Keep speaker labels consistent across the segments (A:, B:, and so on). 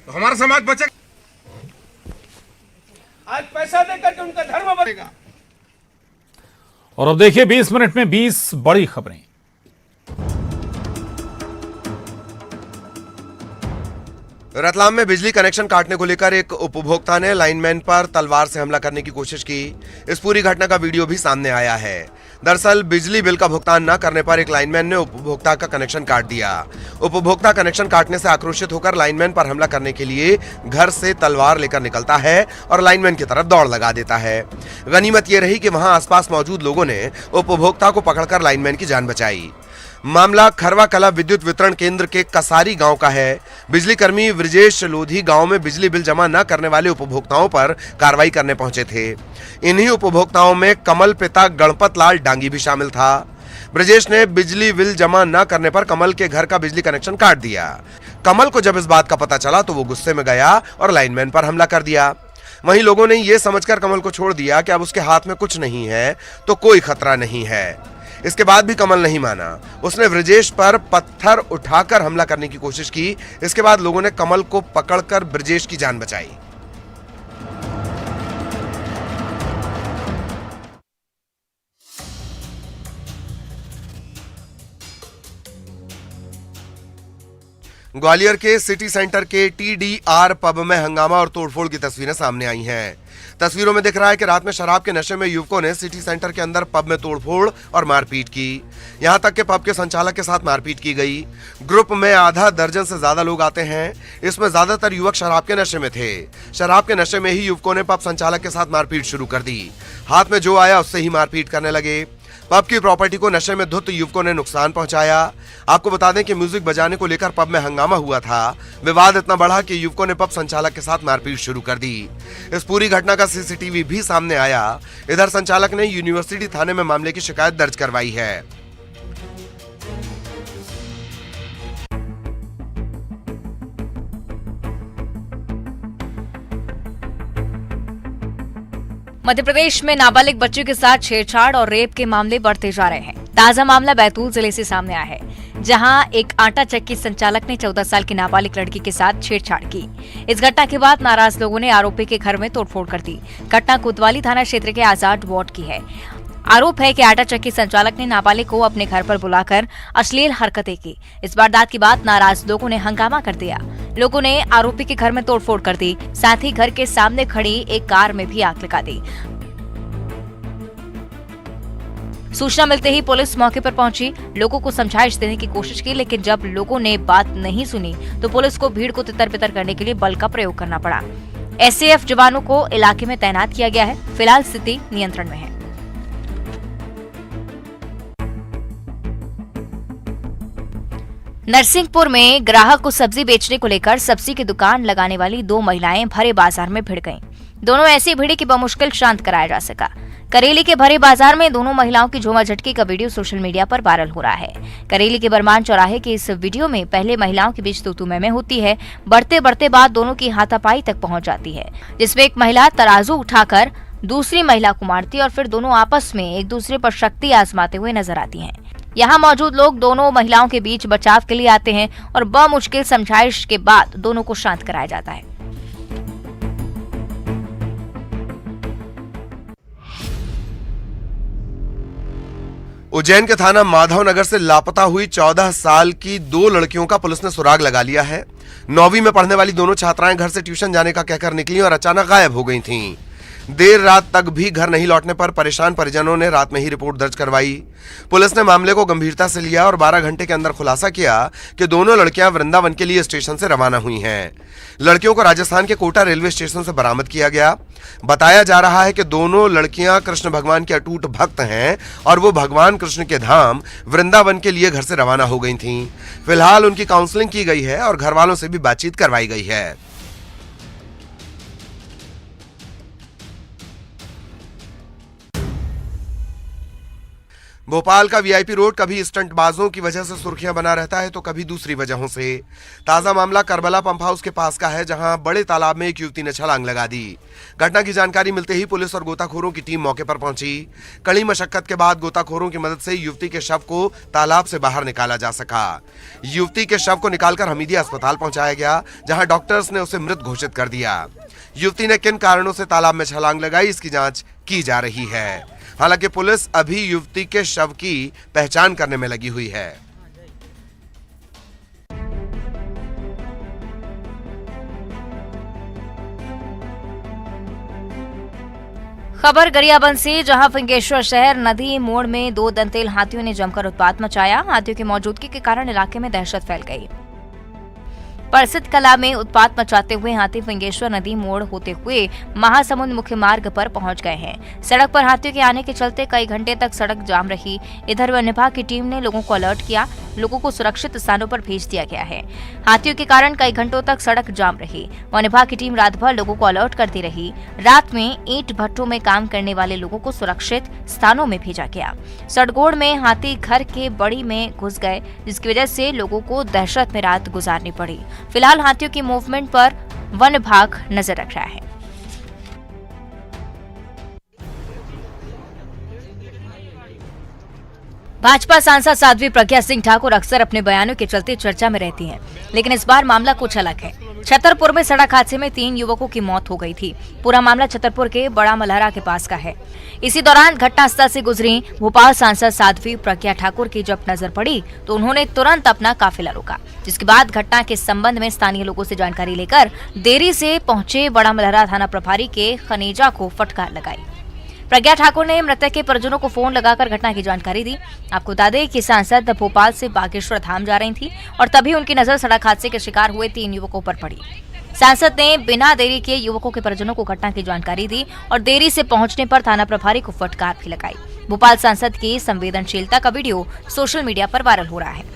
A: तो हमारा समाज बचेगा।
B: आज पैसा देकर के उनका धर्म बनेगा।
C: और अब देखिए 20 मिनट में 20 बड़ी खबरें।
D: रतलाम में बिजली कनेक्शन काटने को लेकर एक उपभोक्ता ने लाइनमैन पर तलवार से हमला करने की कोशिश की। इस पूरी घटना का वीडियो भी सामने आया है। दरअसल बिजली बिल का भुगतान न करने पर एक लाइनमैन ने उपभोक्ता का कनेक्शन काट दिया। उपभोक्ता कनेक्शन काटने से आक्रोशित होकर लाइनमैन पर हमला करने के लिए घर से तलवार लेकर निकलता है और लाइनमैन की तरफ दौड़ लगा देता है। गनीमत ये रही कि वहां आसपास मौजूद लोगों ने उपभोक्ता को पकड़कर लाइनमैन की जान बचाई। मामला खरवा कला विद्युत वितरण केंद्र के कसारी गांव का है। बिजली कर्मी ब्रजेश लोधी गांव में बिजली बिल जमा न करने वाले उपभोक्ताओं पर कार्रवाई करने पहुंचे थे। इन्हीं उपभोक्ताओं में कमल पिता गणपत लाल डांगी भी शामिल था। ब्रजेश ने बिजली बिल जमा न करने पर कमल के घर का बिजली कनेक्शन काट दिया। कमल को जब इस बात का पता चला तो वो गुस्से में गया और लाइनमैन पर हमला कर दिया। वहीं लोगों ने यह समझकर कमल को छोड़ दिया कि अब उसके हाथ में कुछ नहीं है तो कोई खतरा नहीं है। इसके बाद भी कमल नहीं माना। उसने ब्रजेश पर पत्थर उठाकर हमला करने की कोशिश की। इसके बाद लोगों ने कमल को पकड़कर ब्रजेश की जान बचाई। ग्वालियर के सिटी सेंटर के TDR पब में हंगामा और तोड़फोड़ की तस्वीरें सामने आई हैं। तस्वीरों में दिख रहा है कि रात में शराब के नशे में युवकों ने सिटी सेंटर के अंदर पब में तोड़फोड़ और मारपीट की। यहां तक कि पब के संचालक के साथ मारपीट की गई। ग्रुप में आधा दर्जन से ज्यादा लोग आते हैं। इसमें ज्यादातर युवक शराब के नशे में थे। शराब के नशे में ही युवकों ने पब संचालक के साथ मारपीट शुरू कर दी। हाथ में जो आया उससे ही मारपीट करने लगे। पब की प्रॉपर्टी को नशे में धुत युवकों ने नुकसान पहुंचाया। आपको बता दें कि म्यूजिक बजाने को लेकर पब में हंगामा हुआ था। विवाद इतना बढ़ा कि युवकों ने पब संचालक के साथ मारपीट शुरू कर दी। इस पूरी घटना का CCTV भी सामने आया। इधर संचालक ने यूनिवर्सिटी थाने में मामले की शिकायत दर्ज करवाई है।
E: मध्य प्रदेश में नाबालिग बच्चों के साथ छेड़छाड़ और रेप के मामले बढ़ते जा रहे हैं। ताजा मामला बैतूल जिले से सामने आया है, जहां एक आटा चक्की संचालक ने 14 साल की नाबालिग लड़की के साथ छेड़छाड़ की। इस घटना के बाद नाराज लोगों ने आरोपी के घर में तोड़फोड़ कर दी। घटना कोतवाली थाना क्षेत्र के आजाद वार्ड की है। आरोप है कि आटा चक्की संचालक ने नाबालिग को अपने घर पर बुलाकर अश्लील हरकतें की। इस वारदात के बाद नाराज लोगों ने हंगामा कर दिया। लोगों ने आरोपी के घर में तोड़फोड़ कर दी। साथ ही घर के सामने खड़ी एक कार में भी आग लगा दी। सूचना मिलते ही पुलिस मौके पर पहुंची, लोगों को समझाइश देने की कोशिश की, लेकिन जब लोगों ने बात नहीं सुनी तो पुलिस को भीड़ को तितर-बितर करने के लिए बल का प्रयोग करना पड़ा। SAF जवानों को इलाके में तैनात किया गया है। फिलहाल स्थिति नियंत्रण में है। नरसिंहपुर में ग्राहक को सब्जी बेचने को लेकर सब्जी की दुकान लगाने वाली 2 महिलाएं भरे बाजार में भिड़ गईं। दोनों ऐसी भिड़ी कि बमुश्किल शांत कराया जा सका। करेली के भरे बाजार में दोनों महिलाओं की झोमाझटकी का वीडियो सोशल मीडिया पर वायरल हो रहा है। करेली के बरमान चौराहे के इस वीडियो में पहले महिलाओं के बीच तू-तू मैं-मैं होती है। बढ़ते बढ़ते बात दोनों की हाथापाई तक पहुंच जाती है, जिसमें एक महिला तराजू उठाकर दूसरी महिला को मारती और फिर दोनों आपस में एक दूसरे पर शक्ति आजमाते हुए नजर आती हैं। यहाँ मौजूद लोग दोनों महिलाओं के बीच बचाव के लिए आते हैं और बमुश्किल समझाइश के बाद दोनों को शांत कराया जाता है।
D: उज्जैन के थाना माधवनगर से लापता हुई 14 साल की 2 लड़कियों का पुलिस ने सुराग लगा लिया है। 9वीं में पढ़ने वाली दोनों छात्राएं घर से ट्यूशन जाने का कहकर निकली और अचानक गायब हो गई थीं। देर रात तक भी घर नहीं लौटने पर परेशान परिजनों ने रात में ही रिपोर्ट दर्ज करवाई। पुलिस ने मामले को गंभीरता से लिया और 12 घंटे के अंदर खुलासा किया कि दोनों लड़कियां वृंदावन के लिए स्टेशन से रवाना हुई हैं। लड़कियों को राजस्थान के कोटा रेलवे स्टेशन से बरामद किया गया। बताया जा रहा है कि दोनों लड़कियां कृष्ण भगवान के अटूट भक्त हैं और वो भगवान कृष्ण के धाम वृंदावन के लिए घर से रवाना हो गई थीं। फिलहाल उनकी काउंसलिंग की गई है और घर वालों से भी बातचीत करवाई गई है। भोपाल का वीआईपी रोड कभी स्टंटबाजों की वजह से सुर्खियां बना रहता है तो कभी दूसरी वजहों से। ताजा मामला करबला पंप हाउस के पास का है, जहां बड़े तालाब में एक युवती ने छलांग लगा दी। घटना की जानकारी मिलते ही पुलिस और गोताखोरों की टीम मौके पर पहुंची। कड़ी मशक्कत के बाद गोताखोरों की मदद से युवती के शव को तालाब से बाहर निकाला जा सका। युवती के शव को निकालकर हमीदिया अस्पताल पहुंचाया गया, जहां डॉक्टर्स ने उसे मृत घोषित कर दिया। युवती ने किन कारणों से तालाब में छलांग लगाई, इसकी जांच की जा रही है। हालांकि पुलिस अभी युवती के शव की पहचान करने में लगी हुई है।
E: खबर गरियाबंद से, जहां फिंगेश्वर शहर नदी मोड़ में 2 दंतेल हाथियों ने जमकर उत्पात मचाया। हाथियों की मौजूदगी के कारण इलाके में दहशत फैल गई। परसित कला में उत्पात मचाते हुए हाथी फिंगेश्वर नदी मोड़ होते हुए महासमुंद मुख्य मार्ग पर पहुंच गए हैं। सड़क पर हाथियों के आने के चलते कई घंटे तक सड़क जाम रही। इधर वन विभाग की टीम ने लोगों को अलर्ट किया, लोगों को सुरक्षित स्थानों पर भेज दिया गया है। हाथियों के कारण कई घंटों तक सड़क जाम रही। वन विभाग की टीम रात भर लोगों को अलर्ट करती रही। रात में ईंट भट्टों में काम करने वाले लोगों को सुरक्षित स्थानों में भेजा गया। सड़गोड़ में हाथी घर के बड़ी में घुस गए, जिसकी वजह से लोगों को दहशत में रात गुजारनी पड़ी। फिलहाल हाथियों की मूवमेंट पर वन विभाग नजर रख रहा है। भाजपा सांसद साध्वी प्रज्ञा सिंह ठाकुर अक्सर अपने बयानों के चलते चर्चा में रहती हैं, लेकिन इस बार मामला कुछ अलग है। छतरपुर में सड़क हादसे में 3 युवकों की मौत हो गई थी। पूरा मामला छतरपुर के बड़ा मलहरा के पास का है। इसी दौरान घटनास्थल से गुजरी भोपाल सांसद साध्वी प्रज्ञा ठाकुर की जब नजर पड़ी तो उन्होंने तुरंत अपना काफिला रोका, जिसके बाद घटना के संबंध में स्थानीय लोगों से जानकारी लेकर देरी से पहुंचे बड़ा मलहरा थाना प्रभारी के खनीजा को फटकार लगाई। प्रज्ञा ठाकुर ने मृतक के परिजनों को फोन लगाकर घटना की जानकारी दी। आपको बता दें कि सांसद भोपाल से बागेश्वर धाम जा रही थी और तभी उनकी नजर सड़क हादसे के शिकार हुए 3 युवकों पर पड़ी। सांसद ने बिना देरी के युवकों के परिजनों को घटना की जानकारी दी और देरी से पहुंचने पर थाना प्रभारी को फटकार भी लगाई। भोपाल सांसद की संवेदनशीलता का वीडियो सोशल मीडिया पर वायरल हो रहा है।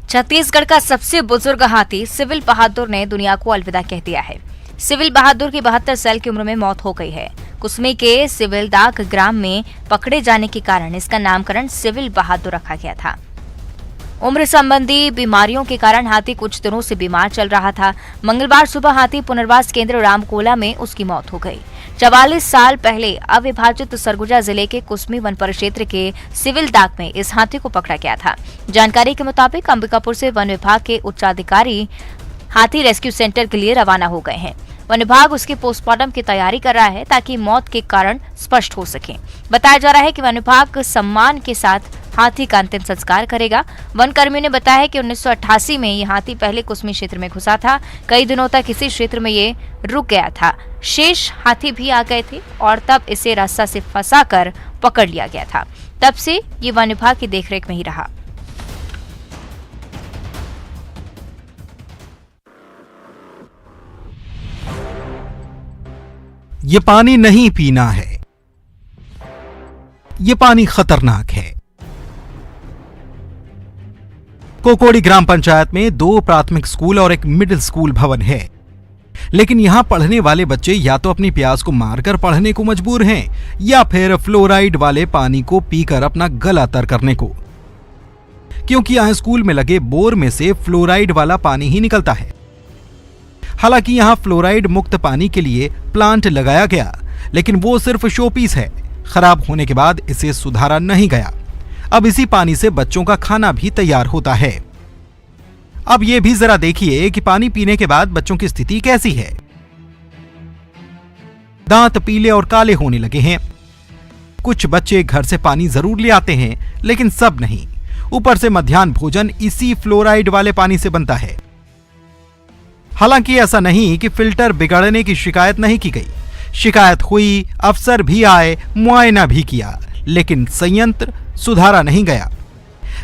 E: छत्तीसगढ़ का सबसे बुजुर्ग हाथी सिविल बहादुर ने दुनिया को अलविदा कह दिया है। सिविल बहादुर की 72 साल की उम्र में मौत हो गई है। कुसमी के सिविल दाग ग्राम में पकड़े जाने के कारण इसका नामकरण सिविल बहादुर रखा गया था। उम्र संबंधी बीमारियों के कारण हाथी कुछ दिनों से बीमार चल रहा था। मंगलवार सुबह हाथी पुनर्वास केंद्र रामकोला में उसकी मौत हो गई। 44 साल पहले अविभाजित सरगुजा जिले के कुसमी वन परिक्षेत्र के सिविल दाग में इस हाथी को पकड़ा गया था। जानकारी के मुताबिक अंबिकापुर से वन विभाग के उच्चाधिकारी हाथी रेस्क्यू सेंटर के लिए रवाना हो गए हैं। वन विभाग उसके पोस्टमार्टम की तैयारी कर रहा है ताकि मौत के कारण स्पष्ट हो सके। बताया जा रहा है कि वन विभाग सम्मान के साथ हाथी का अंतिम संस्कार करेगा। वन कर्मियों ने बताया कि 1988 में ये हाथी पहले कुसमी क्षेत्र में घुसा था। कई दिनों तक इसी क्षेत्र में ये रुक गया था। शेष हाथी भी आ गए थे और तब इसे रास्ता से फंसाकर पकड़ लिया गया था। तब से ये वन विभाग की देखरेख में ही रहा।
A: ये पानी नहीं पीना है, ये पानी खतरनाक है। कोकोड़ी ग्राम पंचायत में 2 प्राथमिक स्कूल और एक मिडिल स्कूल भवन है, लेकिन यहां पढ़ने वाले बच्चे या तो अपनी प्यास को मारकर पढ़ने को मजबूर हैं या फिर फ्लोराइड वाले पानी को पीकर अपना गला तर करने को, क्योंकि यहां स्कूल में लगे बोर में से फ्लोराइड वाला पानी ही निकलता है। हालांकि यहां फ्लोराइड मुक्त पानी के लिए प्लांट लगाया गया, लेकिन वो सिर्फ शोपीस है। खराब होने के बाद इसे सुधारा नहीं गया। अब इसी पानी से बच्चों का खाना भी तैयार होता है। अब ये भी जरा देखिए कि पानी पीने के बाद बच्चों की स्थिति कैसी है। दांत पीले और काले होने लगे हैं। कुछ बच्चे घर से पानी जरूर ले आते हैं, लेकिन सब नहीं। ऊपर से मध्याह्न भोजन इसी फ्लोराइड वाले पानी से बनता है। हालांकि ऐसा नहीं कि फिल्टर बिगड़ने की शिकायत नहीं की गई। शिकायत हुई, अफसर भी आए, मुआयना भी किया, लेकिन संयंत्र सुधारा नहीं गया।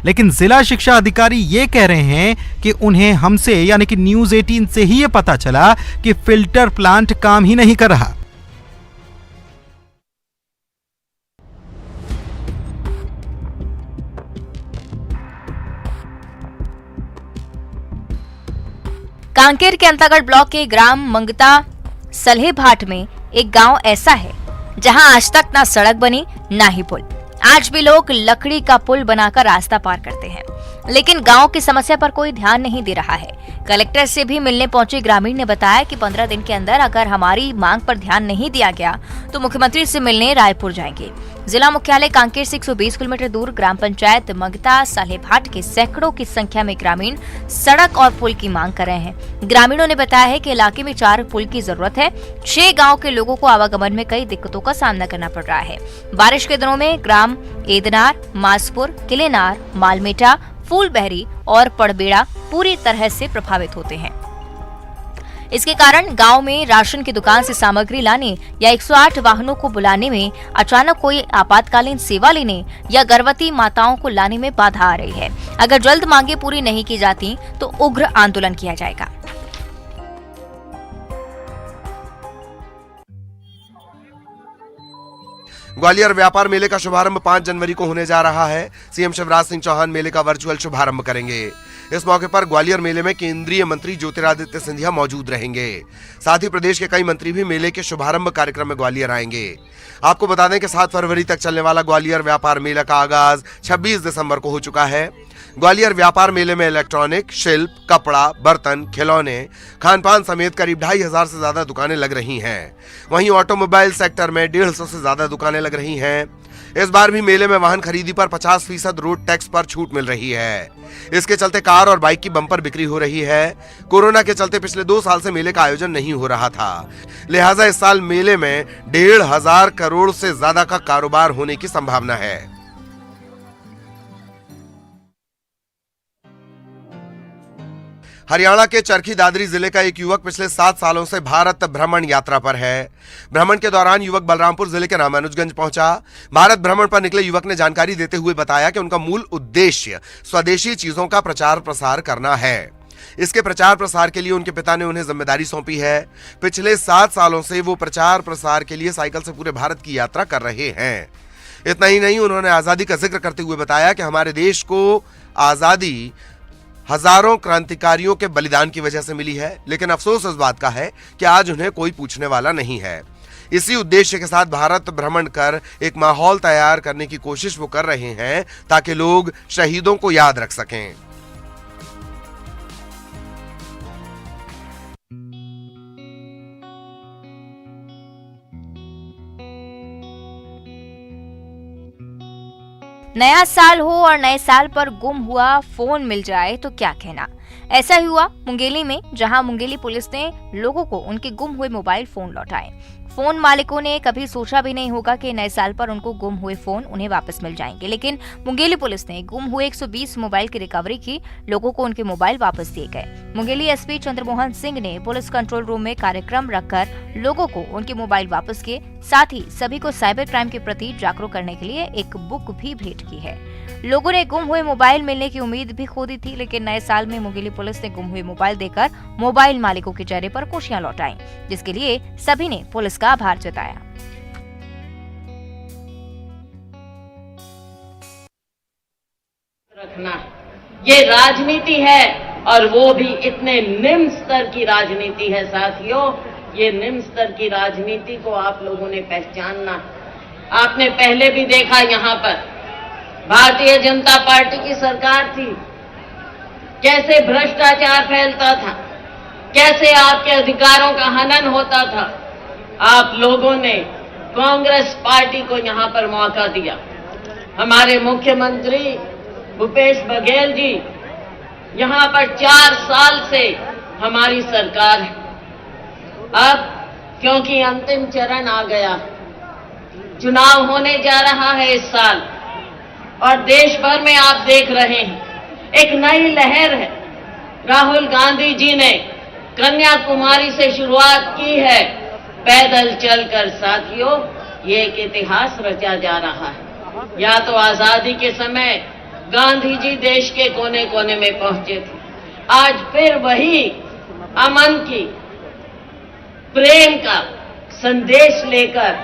A: लेकिन जिला शिक्षा अधिकारी ये कह रहे हैं कि उन्हें हमसे यानी कि न्यूज़ 18 से ही ये पता चला कि फिल्टर प्लांट काम ही नहीं कर रहा।
E: कांकेर के अंतागढ़ ब्लॉक के ग्राम मंगता सलेभाट में एक गांव ऐसा है जहां आज तक ना सड़क बनी ना ही पुल। आज भी लोग लकड़ी का पुल बनाकर रास्ता पार करते हैं, लेकिन गांव की समस्या पर कोई ध्यान नहीं दे रहा है। कलेक्टर से भी मिलने पहुंचे ग्रामीण ने बताया कि 15 दिन के अंदर अगर हमारी मांग पर ध्यान नहीं दिया गया तो मुख्यमंत्री से मिलने रायपुर जाएंगे। जिला मुख्यालय कांकेर से 120 किलोमीटर दूर ग्राम पंचायत मंगता सलेभाट के सैकड़ों की संख्या में ग्रामीण सड़क और पुल की मांग कर रहे हैं। ग्रामीणों ने बताया है कि इलाके में 4 पुल की जरूरत है। 6 गांव के लोगों को आवागमन में कई दिक्कतों का सामना करना पड़ रहा है। बारिश के दिनों में ग्राम एदनार, मासपुर, किलेनार, मालमेटा, फूलबहरी और पड़बेड़ा पूरी तरह से प्रभावित होते हैं। इसके कारण गांव में राशन की दुकान से सामग्री लाने या 108 वाहनों को बुलाने में, अचानक कोई आपातकालीन सेवा लेने या गर्भवती माताओं को लाने में बाधा आ रही है। अगर जल्द मांगे पूरी नहीं की जाती तो उग्र आंदोलन किया जाएगा।
D: ग्वालियर व्यापार मेले का शुभारंभ 5 जनवरी को होने जा रहा है। सीएम शिवराज सिंह चौहान मेले का वर्चुअल शुभारंभ करेंगे। इस मौके पर ग्वालियर मेले में केंद्रीय मंत्री ज्योतिरादित्य सिंधिया मौजूद रहेंगे। साथ ही प्रदेश के कई मंत्री भी मेले के शुभारंभ कार्यक्रम में ग्वालियर आएंगे। आपको बता दें कि 7 फरवरी तक चलने वाला ग्वालियर व्यापार मेला का आगाज 26 दिसंबर को हो चुका है। ग्वालियर व्यापार मेले में इलेक्ट्रॉनिक, शिल्प, कपड़ा, बर्तन, खिलौने, खान-पान समेत करीब 2500 से ज्यादा दुकानें लग रही हैं। वहीं ऑटोमोबाइल सेक्टर में 150 से ज्यादा दुकानें लग रही हैं। इस बार भी मेले में वाहन खरीदी पर 50% रोड टैक्स पर छूट मिल रही है। इसके चलते कार और बाइक की बम्पर बिक्री हो रही है। कोरोना के चलते पिछले 2 साल से मेले का आयोजन नहीं हो रहा था, लिहाजा इस साल मेले में 1,500 करोड़ से ज्यादा का कारोबार होने की संभावना है। हरियाणा के चरखी दादरी जिले का एक युवक पिछले 7 सालों से भारत भ्रमण यात्रा पर है। भ्रमण के दौरान युवक बलरामपुर जिले के रामानुजगंज पहुंचा। भारत भ्रमण पर निकले युवक ने जानकारी देते हुए बताया कि उनका मूल उद्देश्य स्वदेशी चीजों का प्रचार प्रसार करना है। इसके प्रचार प्रसार के लिए उनके पिता ने उन्हें जिम्मेदारी सौंपी है। पिछले 7 सालों से वो प्रचार प्रसार के लिए साइकिल से पूरे भारत की यात्रा कर रहे हैं। इतना ही नहीं, उन्होंने आजादी का जिक्र करते हुए बताया कि हमारे देश को आजादी हजारों क्रांतिकारियों के बलिदान की वजह से मिली है, लेकिन अफसोस इस बात का है कि आज उन्हें कोई पूछने वाला नहीं है। इसी उद्देश्य के साथ भारत भ्रमण कर एक माहौल तैयार करने की कोशिश वो कर रहे हैं ताकि लोग शहीदों को याद रख सकें।
E: नया साल हो और नए साल पर गुम हुआ फोन मिल जाए तो क्या कहना। ऐसा ही हुआ मुंगेली में, जहां मुंगेली पुलिस ने लोगों को उनके गुम हुए मोबाइल फोन लौटाए। फोन मालिकों ने कभी सोचा भी नहीं होगा कि नए साल पर उनको गुम हुए फोन उन्हें वापस मिल जाएंगे, लेकिन मुंगेली पुलिस ने गुम हुए 120 मोबाइल की रिकवरी की। लोगों को उनके मोबाइल वापस दिए गए। मुंगेली एसपी चंद्रमोहन सिंह ने पुलिस कंट्रोल रूम में कार्यक्रम रखकर लोगों को उनके मोबाइल वापस किए। साथ ही सभी को साइबर क्राइम के प्रति जागरूक करने के लिए एक बुक भी भेंट की है। लोगों ने गुम हुए मोबाइल मिलने की उम्मीद भी खो दी थी, लेकिन नए साल में मुंगेली पुलिस ने गुम हुए मोबाइल देकर मोबाइल मालिकों के चेहरे पर खुशियां लौटाई, जिसके लिए सभी ने पुलिस का आभार जताया।
F: रखना ये राजनीति है, और वो भी इतने निम्न स्तर की राजनीति है। साथियों, ये निम्न स्तर की राजनीति को आप लोगों ने पहचानना। आपने पहले भी देखा, यहाँ पर भारतीय जनता पार्टी की सरकार थी, कैसे भ्रष्टाचार फैलता था, कैसे आपके अधिकारों का हनन होता था। आप लोगों ने कांग्रेस पार्टी को यहाँ पर मौका दिया। हमारे मुख्यमंत्री भूपेश बघेल जी, यहाँ पर 4 साल से हमारी सरकार है। अब क्योंकि अंतिम चरण आ गया, चुनाव होने जा रहा है इस साल, और देश भर में आप देख रहे हैं एक नई लहर है। राहुल गांधी जी ने कन्याकुमारी से शुरुआत की है, पैदल चलकर। साथियों, ये एक इतिहास रचा जा रहा है। या तो आजादी के समय गांधी जी देश के कोने कोने में पहुंचे थे, आज फिर वही अमन की, प्रेम का संदेश लेकर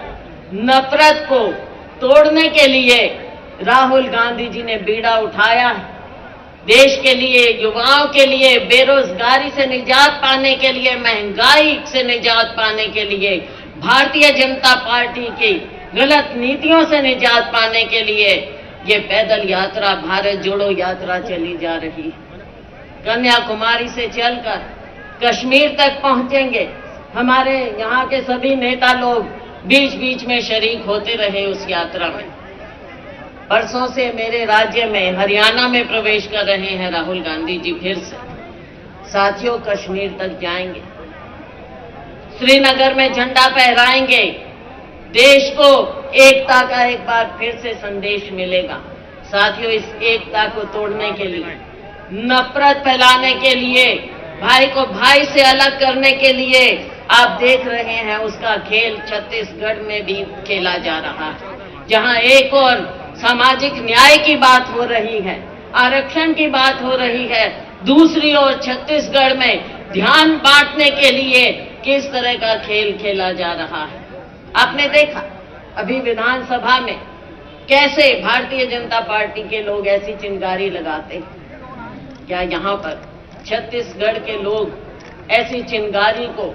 F: नफरत को तोड़ने के लिए राहुल गांधी जी ने बीड़ा उठाया है। देश के लिए, युवाओं के लिए, बेरोजगारी से निजात पाने के लिए, महंगाई से निजात पाने के लिए, भारतीय जनता पार्टी की गलत नीतियों से निजात पाने के लिए ये पैदल यात्रा, भारत जोड़ो यात्रा चली जा रही है। कन्याकुमारी से चलकर कश्मीर तक पहुंचेंगे। हमारे यहाँ के सभी नेता लोग बीच बीच में शरीक होते रहे उस यात्रा में। परसों से मेरे राज्य में, हरियाणा में प्रवेश कर रहे हैं राहुल गांधी जी फिर से। साथियों, कश्मीर तक जाएंगे, श्रीनगर में झंडा फहराएंगे। देश को एकता का एक बार फिर से संदेश मिलेगा। साथियों, इस एकता को तोड़ने के लिए, नफरत फैलाने के लिए, भाई को भाई से अलग करने के लिए आप देख रहे हैं उसका खेल छत्तीसगढ़ में भी खेला जा रहा है, जहां एक और सामाजिक न्याय की बात हो रही है, आरक्षण की बात हो रही है, दूसरी ओर छत्तीसगढ़ में ध्यान बांटने के लिए किस तरह का खेल खेला जा रहा है। आपने देखा अभी विधानसभा में कैसे भारतीय जनता पार्टी के लोग ऐसी चिंगारी लगाते हैं। क्या यहाँ पर छत्तीसगढ़ के लोग ऐसी चिंगारी को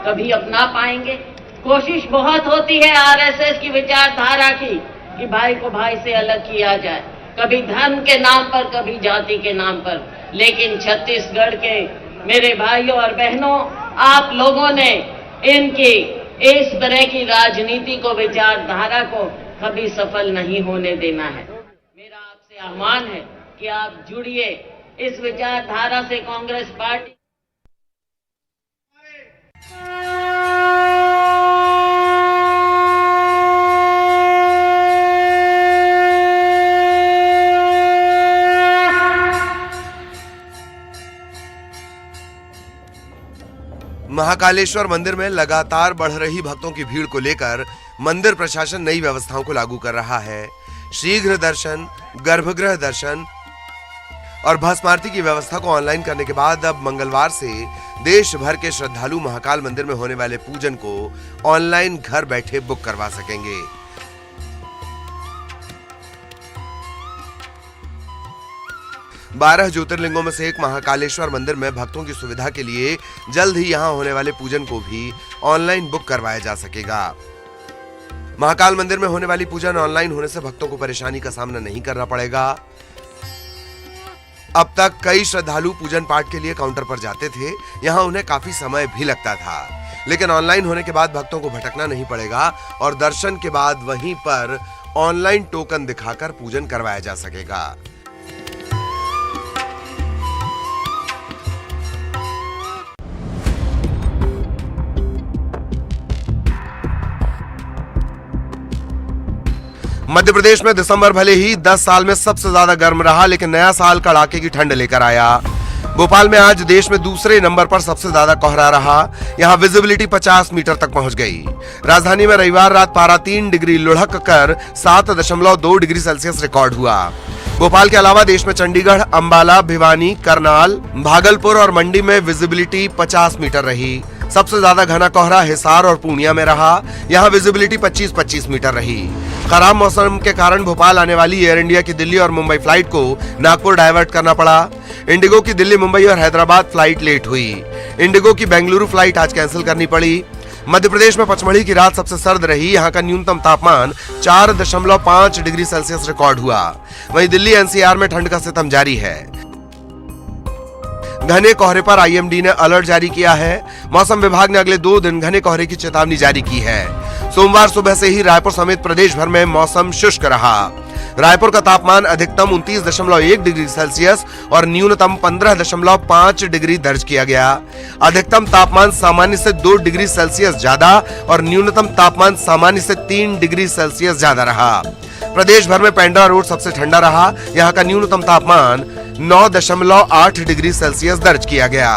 F: कभी अपना पाएंगे? कोशिश बहुत होती है आरएसएस की विचारधारा की कि भाई को भाई से अलग किया जाए, कभी धर्म के नाम पर, कभी जाति के नाम पर। लेकिन छत्तीसगढ़ के मेरे भाइयों और बहनों, आप लोगों ने इनकी इस तरह की राजनीति को, विचारधारा को कभी सफल नहीं होने देना है। मेरा आपसे आह्वान है कि आप जुड़िए इस विचारधारा से कांग्रेस पार्टी।
D: महाकालेश्वर मंदिर में लगातार बढ़ रही भक्तों की भीड़ को लेकर मंदिर प्रशासन नई व्यवस्थाओं को लागू कर रहा है। शीघ्र दर्शन, गर्भगृह दर्शन और भस्म आरती की व्यवस्था को ऑनलाइन करने के बाद अब मंगलवार से देश भर के श्रद्धालु महाकाल मंदिर में होने वाले पूजन को ऑनलाइन घर बैठे बुक करवा सकेंगे। बारह ज्योतिर्लिंगों में से एक महाकालेश्वर मंदिर में भक्तों की सुविधा के लिए जल्द ही यहां होने वाले पूजन को भी ऑनलाइन बुक करवाया जा सकेगा। महाकाल मंदिर में होने वाली पूजन ऑनलाइन होने से भक्तों को परेशानी का सामना नहीं करना पड़ेगा। अब तक कई श्रद्धालु पूजन पाठ के लिए काउंटर पर जाते थे, यहां उन्हें काफी समय भी लगता था, लेकिन ऑनलाइन होने के बाद भक्तों को भटकना नहीं पड़ेगा और दर्शन के बाद वहीं पर ऑनलाइन टोकन दिखाकर पूजन करवाया जा सकेगा। मध्य प्रदेश में दिसंबर भले ही 10 साल में सबसे ज्यादा गर्म रहा, लेकिन नया साल कड़ाके की ठंड लेकर आया। भोपाल में आज देश में दूसरे नंबर पर सबसे ज्यादा कोहरा रहा। यहां विजिबिलिटी 50 मीटर तक पहुंच गई। राजधानी में रविवार रात पारा 3 डिग्री लुढ़क कर 7.2 डिग्री सेल्सियस रिकॉर्ड हुआ। भोपाल के अलावा देश में चंडीगढ़, अंबाला, भिवानी, करनाल, भागलपुर और मंडी में विजिबिलिटी 50 मीटर रही। सबसे ज्यादा घना कोहरा हिसार और पूर्णिया में रहा। यहां विजिबिलिटी 25-25 मीटर रही। खराब मौसम के कारण भोपाल आने वाली एयर इंडिया की दिल्ली और मुंबई फ्लाइट को नागपुर डाइवर्ट करना पड़ा। इंडिगो की दिल्ली, मुंबई और हैदराबाद फ्लाइट लेट हुई। इंडिगो की बेंगलुरु फ्लाइट आज कैंसिल करनी पड़ी। मध्य प्रदेश में पचमढ़ी की रात सबसे सर्द रही। यहाँ का न्यूनतम तापमान 4.5 डिग्री सेल्सियस रिकॉर्ड हुआ। वहीं दिल्ली एनसीआर में ठंड का सितम जारी है। घने कोहरे पर आईएमडी ने अलर्ट जारी किया है। मौसम विभाग ने अगले 2 दिन घने कोहरे की चेतावनी जारी की है। सोमवार सुबह से ही रायपुर समेत प्रदेश भर में मौसम शुष्क रहा। रायपुर का तापमान अधिकतम 29.1 डिग्री सेल्सियस और न्यूनतम 15.5 डिग्री दर्ज किया गया। अधिकतम तापमान सामान्य से 2 डिग्री सेल्सियस ज्यादा और न्यूनतम तापमान सामान्य से 3 डिग्री सेल्सियस ज्यादा रहा। प्रदेश भर में पेंड्रा रोड सबसे ठंडा रहा। यहाँ का न्यूनतम तापमान 9.8 डिग्री सेल्सियस दर्ज किया गया।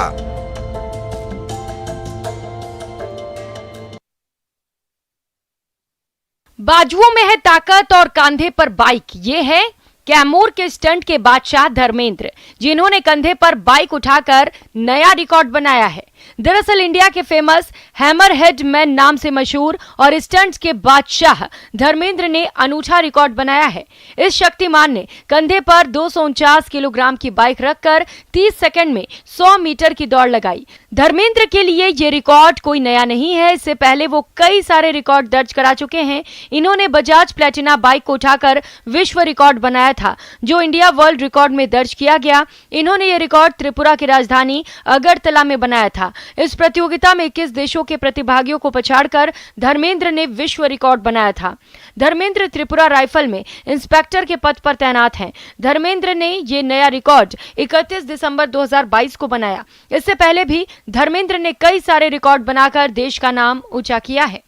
G: बाजुओं में है ताकत और कांधे पर बाइक। ये है कैमूर के स्टंट के बादशाह धर्मेंद्र, जिन्होंने कंधे पर बाइक उठाकर नया रिकॉर्ड बनाया है। दरअसल इंडिया के फेमस हैमरहेड मैन नाम से मशहूर और स्टंट्स के बादशाह धर्मेंद्र ने अनूठा रिकॉर्ड बनाया है। इस शक्तिमान ने कंधे पर 249 किलोग्राम की बाइक रखकर 30 सेकंड में 100 मीटर की दौड़ लगाई। धर्मेंद्र के लिए ये रिकॉर्ड कोई नया नहीं है, इससे पहले वो कई सारे रिकॉर्ड दर्ज करा चुके हैं। इन्होंने बजाज प्लेटिना बाइक को उठाकर विश्व रिकॉर्ड बनाया था, जो इंडिया वर्ल्ड रिकॉर्ड में दर्ज किया गया। इन्होंने ये रिकॉर्ड त्रिपुरा की राजधानी अगरतला में बनाया था। इस प्रतियोगिता में 21 देशों के प्रतिभागियों को पछाड़कर धर्मेंद्र ने विश्व रिकॉर्ड बनाया था। धर्मेंद्र त्रिपुरा राइफल में इंस्पेक्टर के पद पर तैनात हैं। धर्मेंद्र ने ये नया रिकॉर्ड 31 दिसंबर 2022 को बनाया। इससे पहले भी धर्मेंद्र ने कई सारे रिकॉर्ड बनाकर देश का नाम ऊंचा किया है।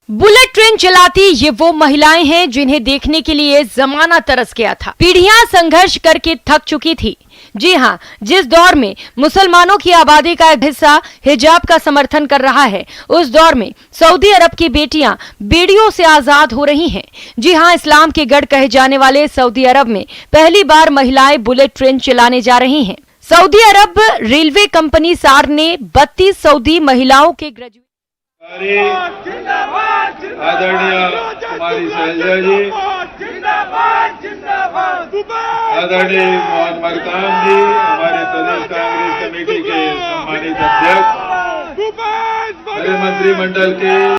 G: बुलेट ट्रेन चलाती ये वो महिलाएं हैं जिन्हें देखने के लिए जमाना तरस गया था। पीढ़ियां संघर्ष करके थक चुकी थी। जी हां, जिस दौर में मुसलमानों की आबादी का एक हिस्सा हिजाब का समर्थन कर रहा है, उस दौर में सऊदी अरब की बेटियां बेड़ियों से आजाद हो रही हैं। जी हां, इस्लाम के गढ़ कहे जाने वाले सऊदी अरब में पहली बार महिलाएं बुलेट ट्रेन चलाने जा रही हैं। सऊदी अरब रेलवे कंपनी सार ने 32 सऊदी महिलाओं के ग्रेजुएट
H: आदरणीय कुमारी शैलजा जी, आदरणीय मोहन मरकाम जी, हमारे प्रदेश कांग्रेस कमेटी के सम्मानित अध्यक्ष, हमारे मंत्रिमंडल के